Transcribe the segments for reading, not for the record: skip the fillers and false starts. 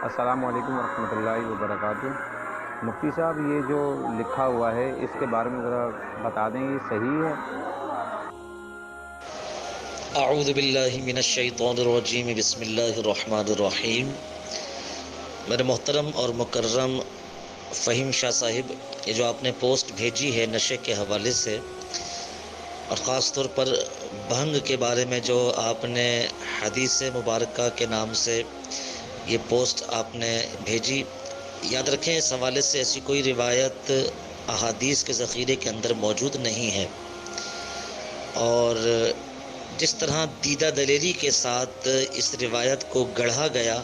السلام علیکم ورحمۃ اللہ وبرکاتہ۔ مفتی صاحب، یہ جو لکھا ہوا ہے اس کے بارے میں ذرا بتا دیں، یہ صحیح ہے؟ اعوذ باللہ من الشیطان الرجیم، بسم اللہ الرحمن الرحیم۔ میرے محترم اور مکرم فہیم شاہ صاحب، یہ جو آپ نے پوسٹ بھیجی ہے نشے کے حوالے سے، اور خاص طور پر بھنگ کے بارے میں جو آپ نے حدیث مبارکہ کے نام سے یہ پوسٹ آپ نے بھیجی، یاد رکھیں اس حوالے سے ایسی کوئی روایت احادیث کے ذخیرے کے اندر موجود نہیں ہے، اور جس طرح دیدہ دلیری کے ساتھ اس روایت کو گڑھا گیا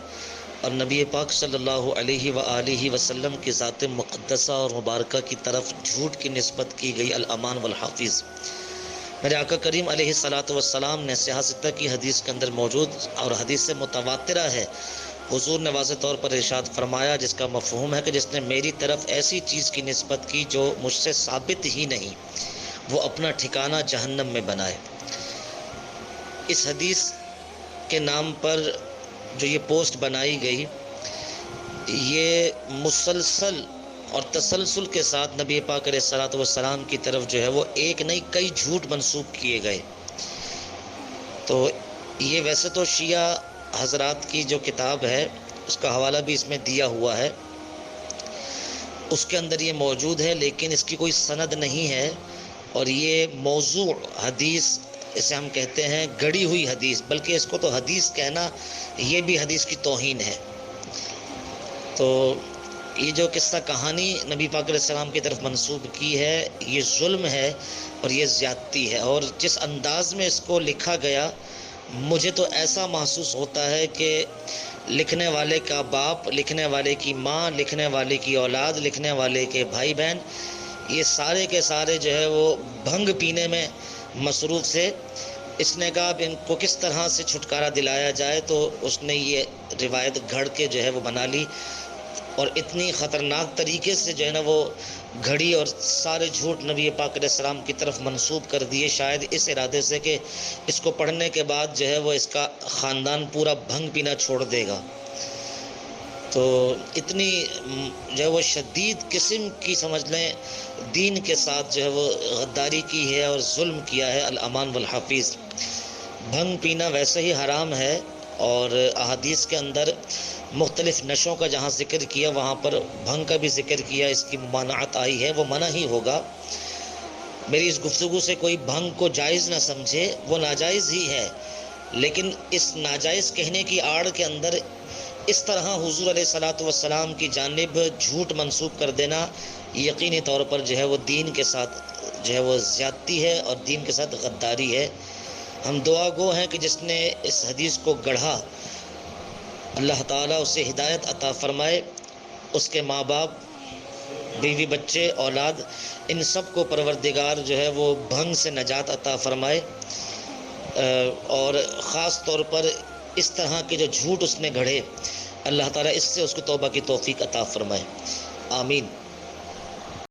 اور نبی پاک صلی اللہ علیہ وآلہ وسلم کی ذات مقدسہ اور مبارکہ کی طرف جھوٹ کی نسبت کی گئی، الامان والحافظ، میرے آقا کریم علیہ الصلاۃ والسلام نے صحیح ستہ کی حدیث کے اندر موجود اور حدیث سے متواترہ ہے، حضور نے واضح طور پر ارشاد فرمایا، جس کا مفہوم ہے کہ جس نے میری طرف ایسی چیز کی نسبت کی جو مجھ سے ثابت ہی نہیں، وہ اپنا ٹھکانہ جہنم میں بنائے۔ اس حدیث کے نام پر جو یہ پوسٹ بنائی گئی، یہ مسلسل اور تسلسل کے ساتھ نبی پاک علیہ الصلوۃ والسلام کی طرف جو ہے وہ ایک نہیں کئی جھوٹ منسوب کیے گئے۔ تو یہ ویسے تو شیعہ حضرات کی جو کتاب ہے اس کا حوالہ بھی اس میں دیا ہوا ہے، اس کے اندر یہ موجود ہے، لیکن اس کی کوئی سند نہیں ہے، اور یہ موضوع حدیث اسے ہم کہتے ہیں، گڑی ہوئی حدیث، بلکہ اس کو تو حدیث کہنا یہ بھی حدیث کی توہین ہے۔ تو یہ جو قصہ کہانی نبی پاک علیہ السلام کی طرف منسوب کی ہے، یہ ظلم ہے اور یہ زیادتی ہے، اور جس انداز میں اس کو لکھا گیا، مجھے تو ایسا محسوس ہوتا ہے کہ لکھنے والے کا باپ، لکھنے والے کی ماں، لکھنے والے کی اولاد، لکھنے والے کے بھائی بہن، یہ سارے کے سارے جو ہے وہ بھنگ پینے میں مصروف تھے۔ اس نے کہا اب ان کو کس طرح سے چھٹکارا دلایا جائے، تو اس نے یہ روایت گھڑ کے جو ہے وہ بنا لی، اور اتنی خطرناک طریقے سے جو ہے نا وہ گھڑی اور سارے جھوٹ نبی پاک علیہ السلام کی طرف منسوب کر دیے، شاید اس ارادے سے کہ اس کو پڑھنے کے بعد جو ہے وہ اس کا خاندان پورا بھنگ پینا چھوڑ دے گا۔ تو اتنی جو ہے وہ شدید قسم کی سمجھ لیں دین کے ساتھ جو ہے وہ غداری کی ہے اور ظلم کیا ہے، الامان والحفیظ۔ بھنگ پینا ویسے ہی حرام ہے، اور احادیث کے اندر مختلف نشوں کا جہاں ذکر کیا وہاں پر بھنگ کا بھی ذکر کیا، اس کی ممانعت آئی ہے، وہ منع ہی ہوگا۔ میری اس گفتگو سے کوئی بھنگ کو جائز نہ سمجھے، وہ ناجائز ہی ہے، لیکن اس ناجائز کہنے کی آڑ کے اندر اس طرح حضور علیہ الصلوۃ والسلام کی جانب جھوٹ منسوب کر دینا یقینی طور پر جو ہے وہ دین کے ساتھ جو ہے وہ زیادتی ہے اور دین کے ساتھ غداری ہے۔ ہم دعا گو ہیں کہ جس نے اس حدیث کو گڑھا، اللہ تعالیٰ اسے ہدایت عطا فرمائے، اس کے ماں باپ، بیوی بچے، اولاد، ان سب کو پروردگار جو ہے وہ بھنگ سے نجات عطا فرمائے، اور خاص طور پر اس طرح کے جو جھوٹ اس نے گھڑے، اللہ تعالیٰ اس سے اس کو توبہ کی توفیق عطا فرمائے، آمین۔